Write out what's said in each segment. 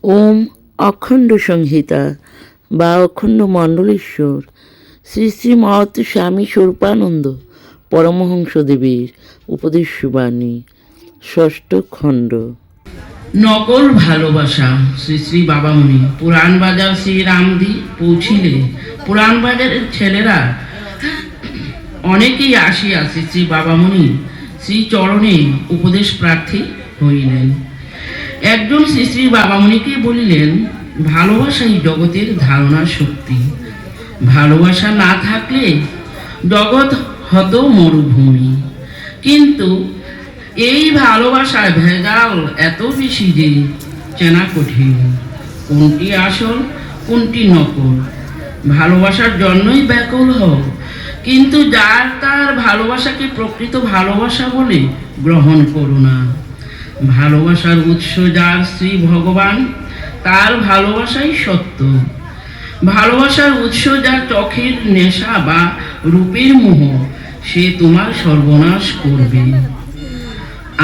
ওম অখণ্ড সংহিতা বা অখণ্ড মণ্ডলেশ্বর শ্রী শ্রী মহৎ স্বামী স্বরূপানন্দ পরমহংসদেবের উপদেশবাণী ষষ্ঠ খণ্ড। নকল ভালোবাসা। শ্রী শ্রী বাবামণি। পুরাণ বাজার শ্রী রামদি পৌঁছিলে পুরাণ বাজারের ছেলেরা অনেকেই আসিয়া শ্রী শ্রী বাবামণি শ্রী চরণে উপদেশ প্রার্থী হইলেন। একজন শ্রী শ্রী বাবামণিকে বলিলেন, ভালোবাসাই জগতের ধারণার শক্তি। ভালোবাসা না থাকলে জগৎ হতো মরুভূমি। কিন্তু এই ভালোবাসায় ভেজাল এত বেশি যে চেনা কঠিন, কোনটি আসল কোনটি নকল। ভালোবাসার জন্যই ব্যাকুল হও, কিন্তু যার তার ভালোবাসাকে প্রকৃত ভালোবাসা বলে গ্রহণ করো না। ভালোবাসার উৎস যার শ্রী ভগবান, তার ভালোবাসাই সত্য। ভালোবাসার উৎস যার চোখের নেশা বা রূপের মোহ, সে তোমার সর্বনাশ করবে।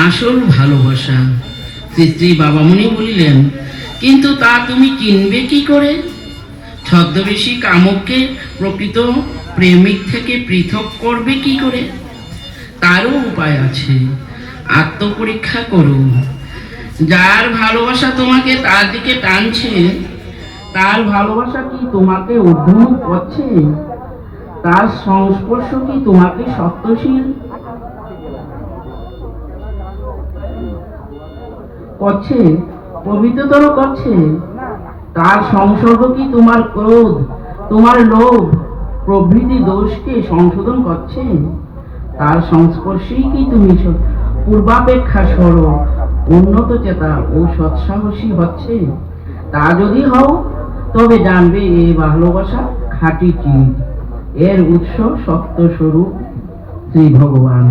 আসল ভালোবাসা। শ্রী শ্রী বাবামণি বলিলেন, কিন্তু তা তুমি চিনবে কি করে? ছদ্মবেশী কামককে প্রকৃত প্রেমিক থেকে পৃথক করবে কি করে? তারও উপায় আছে। আত্মপরীক্ষা করো। যার ভালোবাসা তোমাকে তার দিকে টানছে, তার ভালোবাসা কি তোমাকে ঊর্ধ্বমুখ করছে? তার সংস্পর্শ কি তোমাকে সত্যশীল করছে, পবিত্রতর করছে? তার সংসর্গ কি তোমার ক্রোধ, তোমার লোভ প্রভৃতি দোষকে সংশোধন করছে? তার সংস্পর্শেই কি তুমি পূর্বাপেক্ষা সরল, উন্নত চেতা ও সৎসাহসী হচ্ছে? তা যদি হও, তবে জানবে এই ভালোবাসা খাঁটি চিজ, এর উৎস সত্য স্বরূপ শ্রী ভগবান।